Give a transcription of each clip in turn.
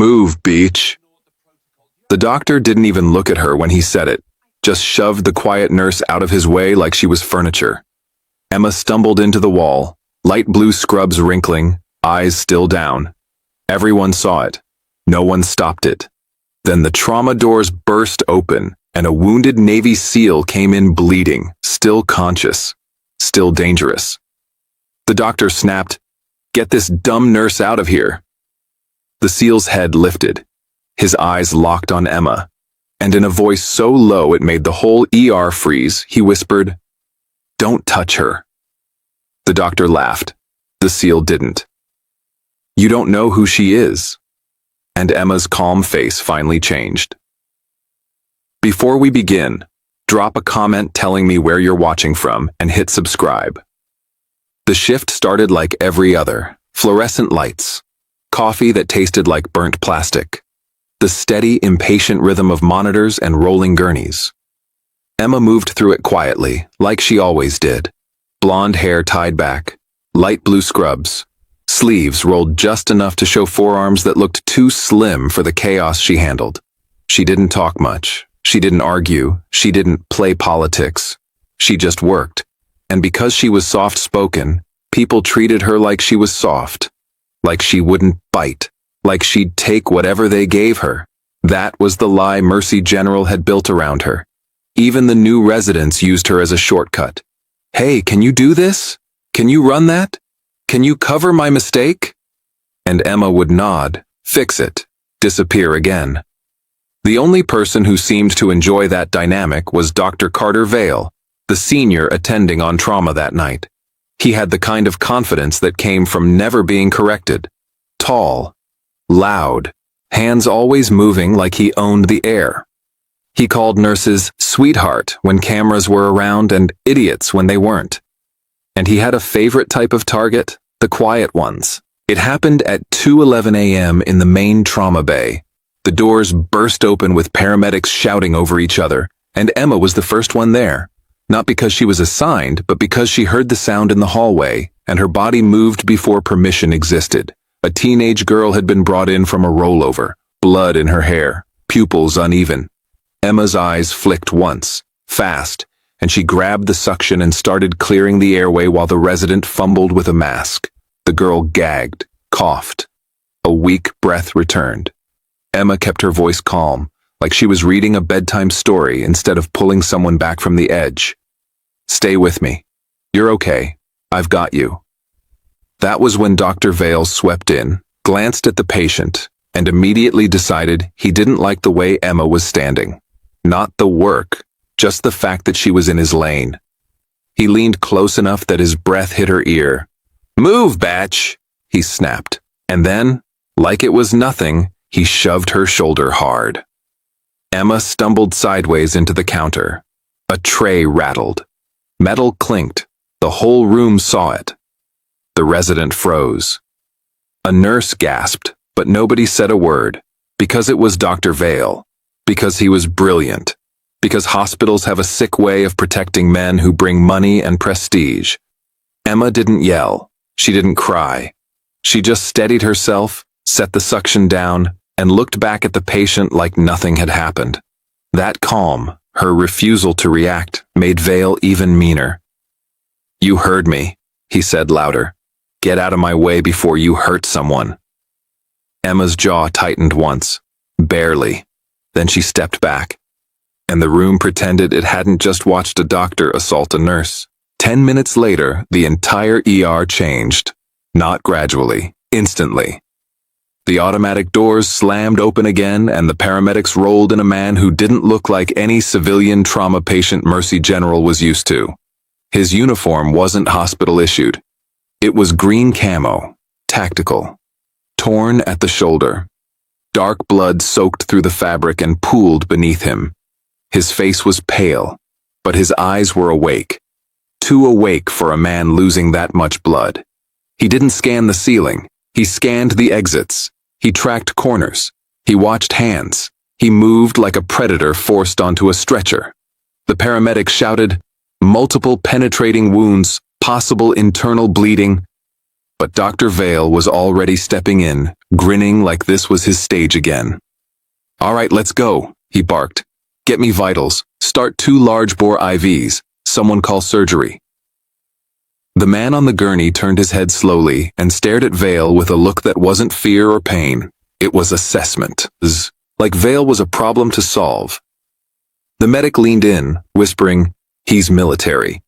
Move, beach. The doctor didn't even look at her when he said it, just shoved the quiet nurse out of his way like she was furniture. Emma stumbled into the wall, light blue scrubs wrinkling, eyes still down. Everyone saw it. No one stopped it. Then the trauma doors burst open, and a wounded Navy SEAL came in bleeding, still conscious, still dangerous. The doctor snapped, "Get this dumb nurse out of here." The SEAL's head lifted. His eyes locked on Emma, and in a voice so low it made the whole ER freeze, he whispered, "Don't touch her." The doctor laughed. The SEAL didn't. "You don't know who she is." And Emma's calm face finally changed. Before we begin, drop a comment telling me where you're watching from and hit subscribe. The shift started like every other. Fluorescent lights. Coffee that tasted like burnt plastic. The steady, impatient rhythm of monitors and rolling gurneys. Emma moved through it quietly, like she always did. Blonde hair tied back, light blue scrubs, sleeves rolled just enough to show forearms that looked too slim for the chaos she handled. She didn't talk much. She didn't argue. She didn't play politics. She just worked. And because she was soft-spoken, people treated her like she was soft. Like she wouldn't bite. Like she'd take whatever they gave her. That was the lie Mercy General had built around her. Even the new residents used her as a shortcut. "Hey, can you do this? Can you run that? Can you cover my mistake?" And Emma would nod, fix it, disappear again. The only person who seemed to enjoy that dynamic was Dr. Carter Vale, the senior attending on trauma that night. He had the kind of confidence that came from never being corrected. Tall, loud, hands always moving like he owned the air. He called nurses sweetheart when cameras were around and idiots when they weren't. And he had a favorite type of target, the quiet ones. It happened at 2:11 a.m. in the main trauma bay. The doors burst open with paramedics shouting over each other, and Emma was the first one there. Not because she was assigned, but because she heard the sound in the hallway, and her body moved before permission existed. A teenage girl had been brought in from a rollover, blood in her hair, pupils uneven. Emma's eyes flicked once, fast, and she grabbed the suction and started clearing the airway while the resident fumbled with a mask. The girl gagged, coughed. A weak breath returned. Emma kept her voice calm, like she was reading a bedtime story instead of pulling someone back from the edge. "Stay with me. You're okay. I've got you." That was when Dr. Vale swept in, glanced at the patient, and immediately decided he didn't like the way Emma was standing. Not the work, just the fact that she was in his lane. He leaned close enough that his breath hit her ear. "Move, batch," he snapped. And then, like it was nothing, he shoved her shoulder hard. Emma stumbled sideways into the counter. A tray rattled. Metal clinked. The whole room saw it. The resident froze. A nurse gasped, but nobody said a word, because it was Dr. Vale, because he was brilliant, because hospitals have a sick way of protecting men who bring money and prestige. Emma didn't yell. She didn't cry. She just steadied herself, set the suction down, and looked back at the patient like nothing had happened. That calm, her refusal to react, made Vale even meaner. "You heard me," he said louder. "Get out of my way before you hurt someone." Emma's jaw tightened once, barely. Then she stepped back, and the room pretended it hadn't just watched a doctor assault a nurse. 10 minutes later, the entire ER changed. Not gradually, instantly. The automatic doors slammed open again, and the paramedics rolled in a man who didn't look like any civilian trauma patient Mercy General was used to. His uniform wasn't hospital-issued. It was green camo, tactical, torn at the shoulder. Dark blood soaked through the fabric and pooled beneath him. His face was pale, but his eyes were awake. Too awake for a man losing that much blood. He didn't scan the ceiling. He scanned the exits. He tracked corners. He watched hands. He moved like a predator forced onto a stretcher. The paramedic shouted, "Multiple penetrating wounds, possible internal bleeding." But Dr. Vale was already stepping in, grinning like this was his stage again. "All right, let's go," he barked. "Get me vitals. Start 2 large-bore IVs. Someone call surgery." The man on the gurney turned his head slowly and stared at Vale with a look that wasn't fear or pain. It was assessment. Like Vale was a problem to solve. The medic leaned in, whispering, "He's military."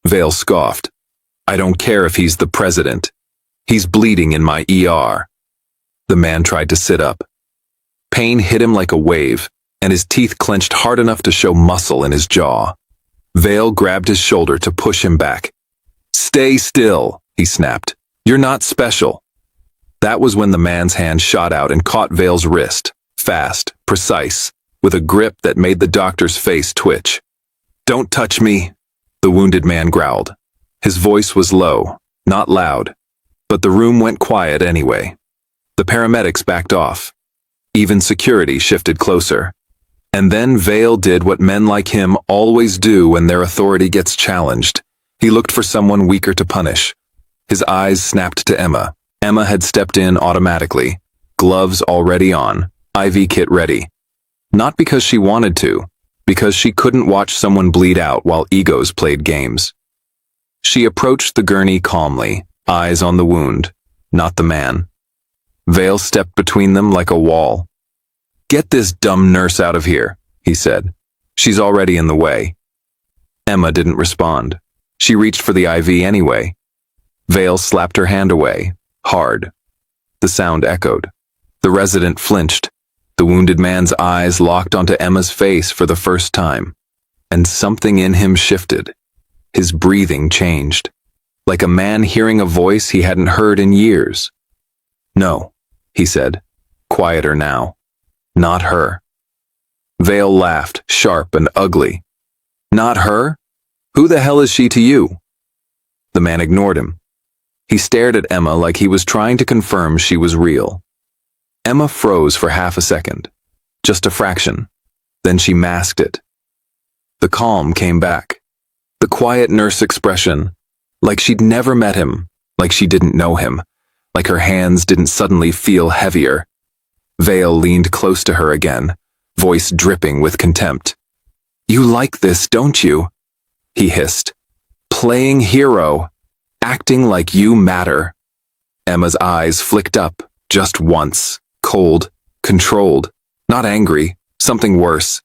Vale scoffed. "I don't care if he's the president. He's bleeding in my ER." The man tried to sit up. Pain hit him like a wave, and his teeth clenched hard enough to show muscle in his jaw. Vale grabbed his shoulder to push him back. "Stay still," he snapped. "You're not special." That was when the man's hand shot out and caught Vale's wrist, fast, precise, with a grip that made the doctor's face twitch. "Don't touch me," the wounded man growled. His voice was low, not loud, but the room went quiet anyway. The paramedics backed off. Even security shifted closer. And then Vale did what men like him always do when their authority gets challenged. He looked for someone weaker to punish. His eyes snapped to Emma. Emma had stepped in automatically, gloves already on, IV kit ready. Not because she wanted to, because she couldn't watch someone bleed out while egos played games. She approached the gurney calmly, eyes on the wound, not the man. Vale stepped between them like a wall. "Get this dumb nurse out of here," he said. "She's already in the way." Emma didn't respond. She reached for the IV anyway. Vale slapped her hand away, hard. The sound echoed. The resident flinched. The wounded man's eyes locked onto Emma's face for the first time. And something in him shifted. His breathing changed. Like a man hearing a voice he hadn't heard in years. "No," he said, quieter now. "Not her." Vale laughed, sharp and ugly. "Not her? Who the hell is she to you?" The man ignored him. He stared at Emma like he was trying to confirm she was real. Emma froze for half a second. Just a fraction. Then she masked it. The calm came back. The quiet nurse expression. Like she'd never met him. Like she didn't know him. Like her hands didn't suddenly feel heavier. Vale leaned close to her again, voice dripping with contempt. "You like this, don't you?" he hissed. "Playing hero. Acting like you matter." Emma's eyes flicked up, just once, cold, controlled, not angry, something worse.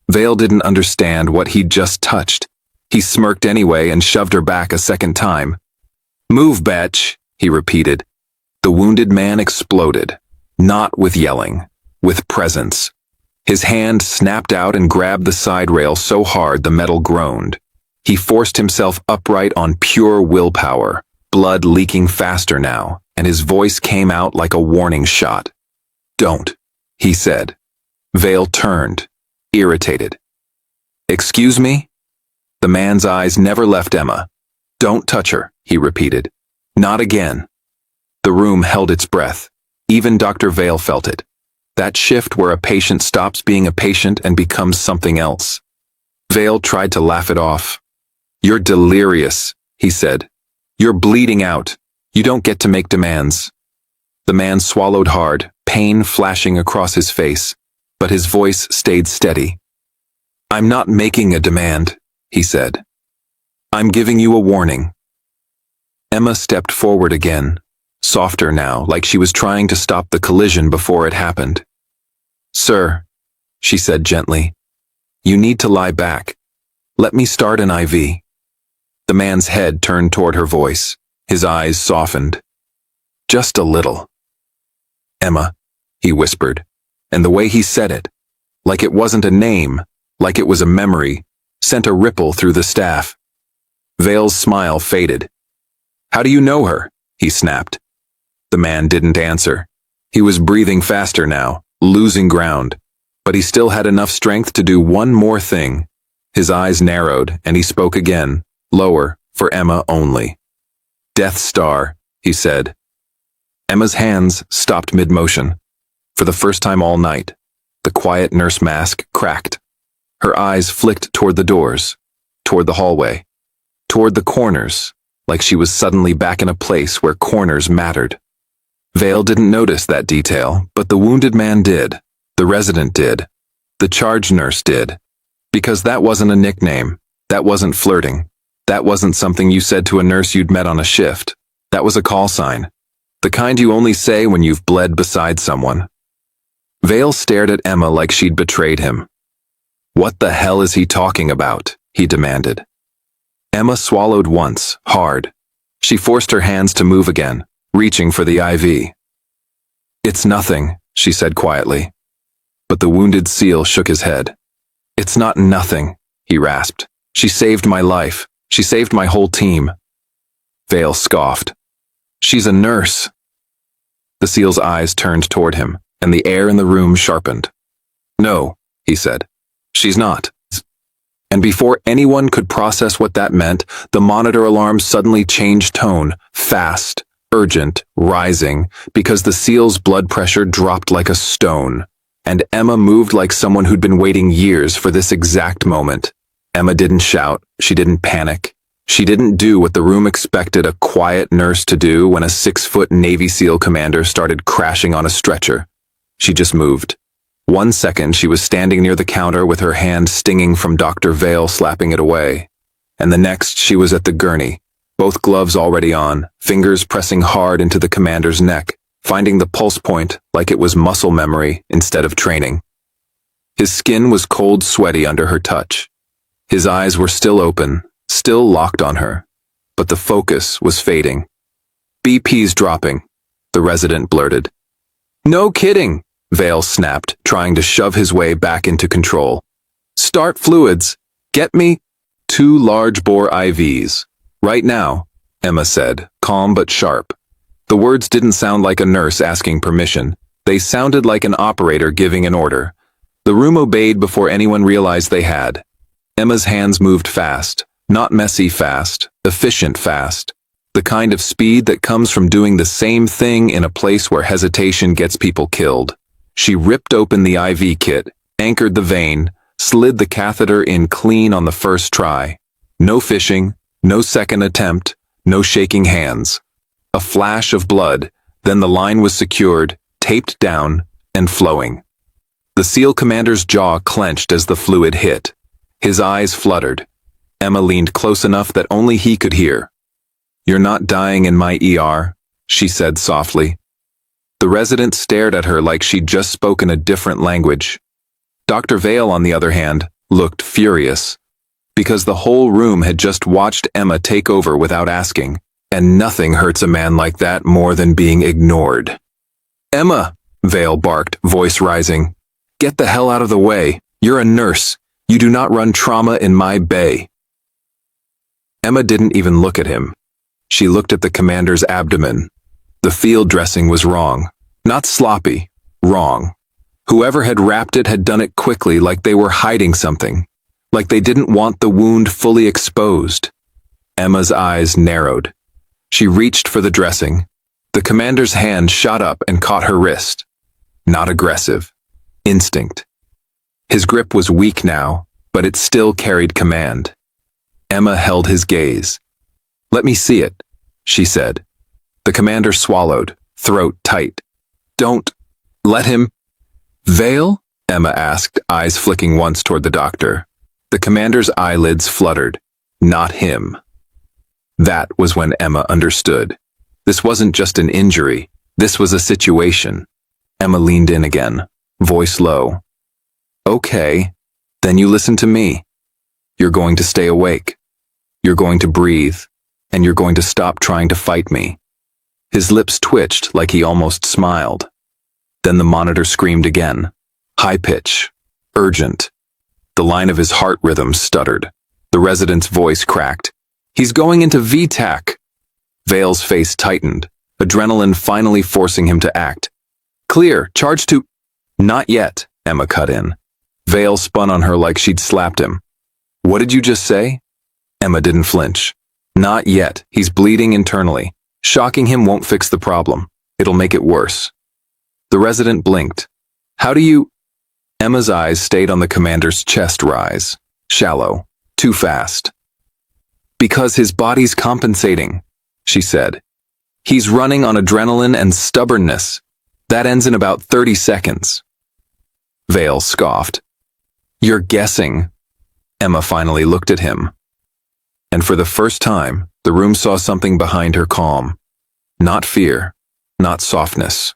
Vale didn't understand what he'd just touched. He smirked anyway and shoved her back a second time. "Move, bitch," he repeated. The wounded man exploded, not with yelling, with presence. His hand snapped out and grabbed the side rail so hard the metal groaned. He forced himself upright on pure willpower, blood leaking faster now, and his voice came out like a warning shot. "Don't," he said. Vale turned, irritated. "Excuse me?" The man's eyes never left Emma. "Don't touch her," he repeated. "Not again." The room held its breath. Even Dr. Vale felt it. That shift where a patient stops being a patient and becomes something else. Vale tried to laugh it off. "You're delirious," he said. "You're bleeding out. You don't get to make demands." The man swallowed hard, pain flashing across his face, but his voice stayed steady. "I'm not making a demand," he said. "I'm giving you a warning." Emma stepped forward again, softer now, like she was trying to stop the collision before it happened. "Sir," she said gently, "you need to lie back. Let me start an IV." The man's head turned toward her voice. His eyes softened. "Just a little." "Emma," he whispered, and the way he said it, like it wasn't a name, like it was a memory, sent a ripple through the staff. Vale's smile faded. "How do you know her?" he snapped. The man didn't answer. He was breathing faster now, losing ground, but he still had enough strength to do one more thing. His eyes narrowed, and he spoke again, lower, for Emma only. "Death Star," he said. Emma's hands stopped mid-motion. For the first time all night, the quiet nurse mask cracked. Her eyes flicked toward the doors, toward the hallway, toward the corners, like she was suddenly back in a place where corners mattered. Vale didn't notice that detail, but the wounded man did. The resident did. The charge nurse did. Because that wasn't a nickname. That wasn't flirting. That wasn't something you said to a nurse you'd met on a shift. That was a call sign. The kind you only say when you've bled beside someone. Vale stared at Emma like she'd betrayed him. "What the hell is he talking about?" he demanded. Emma swallowed once, hard. She forced her hands to move again, reaching for the IV. "It's nothing," she said quietly. But the wounded SEAL shook his head. "It's not nothing," he rasped. "She saved my life. She saved my whole team." Vale scoffed. "She's a nurse." The SEAL's eyes turned toward him, and the air in the room sharpened. "No," he said. "She's not." And before anyone could process what that meant, the monitor alarm suddenly changed tone, fast, urgent, rising, because the SEAL's blood pressure dropped like a stone. And Emma moved like someone who'd been waiting years for this exact moment. Emma didn't shout. She didn't panic. She didn't do what the room expected a quiet nurse to do when a 6-foot Navy SEAL commander started crashing on a stretcher. She just moved. 1 second she was standing near the counter with her hand stinging from Dr. Vale slapping it away. And the next she was at the gurney, both gloves already on, fingers pressing hard into the commander's neck, finding the pulse point like it was muscle memory instead of training. His skin was cold sweaty under her touch. His eyes were still open, still locked on her, but the focus was fading. "BP's dropping," the resident blurted. "No kidding," Vale snapped, trying to shove his way back into control. "Start fluids. Get me 2 large-bore IVs. Right now," Emma said, calm but sharp. The words didn't sound like a nurse asking permission. They sounded like an operator giving an order. The room obeyed before anyone realized they had. Emma's hands moved fast, not messy fast, efficient fast. The kind of speed that comes from doing the same thing in a place where hesitation gets people killed. She ripped open the IV kit, anchored the vein, slid the catheter in clean on the first try. No fishing, no second attempt, no shaking hands. A flash of blood, then the line was secured, taped down, and flowing. The SEAL commander's jaw clenched as the fluid hit. His eyes fluttered. Emma leaned close enough that only he could hear. "You're not dying in my ER," she said softly. The resident stared at her like she'd just spoken a different language. Dr. Vale, on the other hand, looked furious. Because the whole room had just watched Emma take over without asking, and nothing hurts a man like that more than being ignored. "Emma," Vale barked, voice rising. "Get the hell out of the way. You're a nurse. You do not run trauma in my bay." Emma didn't even look at him. She looked at the commander's abdomen. The field dressing was wrong. Not sloppy. Wrong. Whoever had wrapped it had done it quickly, like they were hiding something. Like they didn't want the wound fully exposed. Emma's eyes narrowed. She reached for the dressing. The commander's hand shot up and caught her wrist. Not aggressive. Instinct. His grip was weak now, but it still carried command. Emma held his gaze. "Let me see it," she said. The commander swallowed, throat tight. "Don't let him." "Vale?" Emma asked, eyes flicking once toward the doctor. The commander's eyelids fluttered. Not him. That was when Emma understood. This wasn't just an injury. This was a situation. Emma leaned in again, voice low. "Okay, then you listen to me. You're going to stay awake. You're going to breathe, and you're going to stop trying to fight me." His lips twitched like he almost smiled. Then the monitor screamed again. High pitch. Urgent. The line of his heart rhythm stuttered. The resident's voice cracked. "He's going into VTAC." Vale's face tightened, adrenaline finally forcing him to act. "Clear. Charge to—" "Not yet," Emma cut in. Vale spun on her like she'd slapped him. "What did you just say?" Emma didn't flinch. "Not yet. He's bleeding internally. Shocking him won't fix the problem. It'll make it worse." The resident blinked. "How do you—" Emma's eyes stayed on the commander's chest rise. Shallow. Too fast. Because his body's compensating, she said. He's running on adrenaline and stubbornness. That ends in about 30 seconds. Vale scoffed. You're guessing. Emma finally looked at him. And for the first time, the room saw something behind her calm. Not fear, not softness.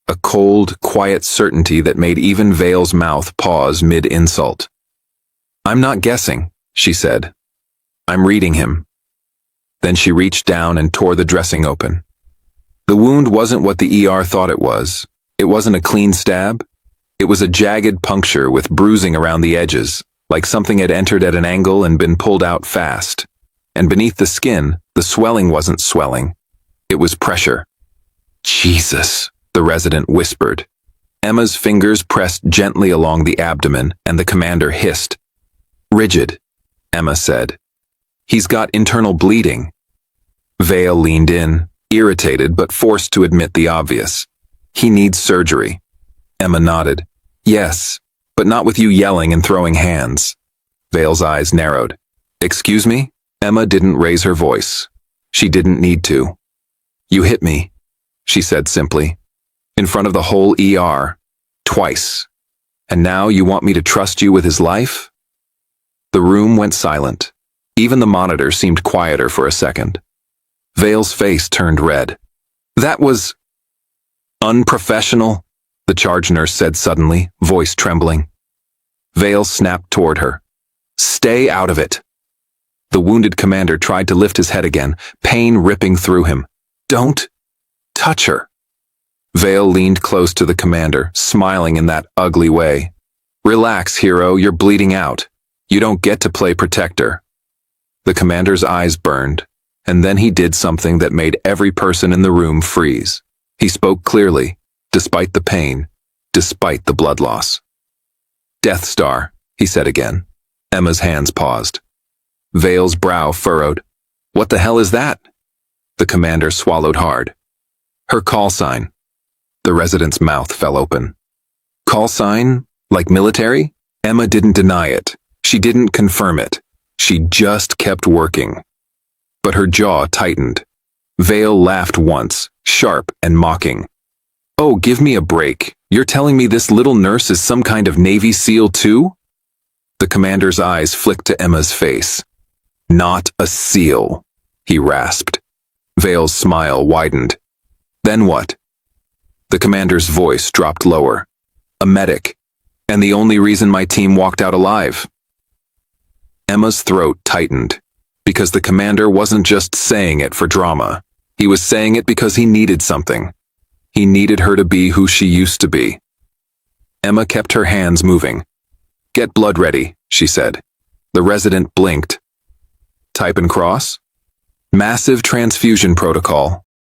A cold, quiet certainty that made even Vale's mouth pause mid-insult. I'm not guessing, she said. I'm reading him. Then she reached down and tore the dressing open. The wound wasn't what the ER thought it was. It wasn't a clean stab. It was a jagged puncture with bruising around the edges, like something had entered at an angle and been pulled out fast. And beneath the skin, the swelling wasn't swelling. It was pressure. Jesus, the resident whispered. Emma's fingers pressed gently along the abdomen, and the commander hissed. Rigid, Emma said. He's got internal bleeding. Vale leaned in, irritated but forced to admit the obvious. He needs surgery. Emma nodded. Yes, but not with you yelling and throwing hands. Vale's eyes narrowed. Excuse me? Emma didn't raise her voice. She didn't need to. You hit me, she said simply. In front of the whole ER. Twice. And now you want me to trust you with his life? The room went silent. Even the monitor seemed quieter for a second. Vale's face turned red. That was unprofessional, the charge nurse said suddenly, voice trembling. Vale snapped toward her. Stay out of it. The wounded commander tried to lift his head again, pain ripping through him. Don't touch her. Vale leaned close to the commander, smiling in that ugly way. Relax, hero, you're bleeding out. You don't get to play protector. The commander's eyes burned, and then he did something that made every person in the room freeze. He spoke clearly, despite the pain, despite the blood loss. Death Star, he said again. Emma's hands paused. Vale's brow furrowed. What the hell is that? The commander swallowed hard. Her call sign. The resident's mouth fell open. Call sign? Like military? Emma didn't deny it. She didn't confirm it. She just kept working. But her jaw tightened. Vale laughed once, sharp and mocking. Oh, give me a break. You're telling me this little nurse is some kind of Navy SEAL too? The commander's eyes flicked to Emma's face. Not a SEAL, he rasped. Vale's smile widened. Then what? The commander's voice dropped lower. A medic. And the only reason my team walked out alive. Emma's throat tightened, because the commander wasn't just saying it for drama. He was saying it because he needed something. He needed her to be who she used to be. Emma kept her hands moving. Get blood ready, she said. The resident blinked. Type and cross? Massive transfusion protocol,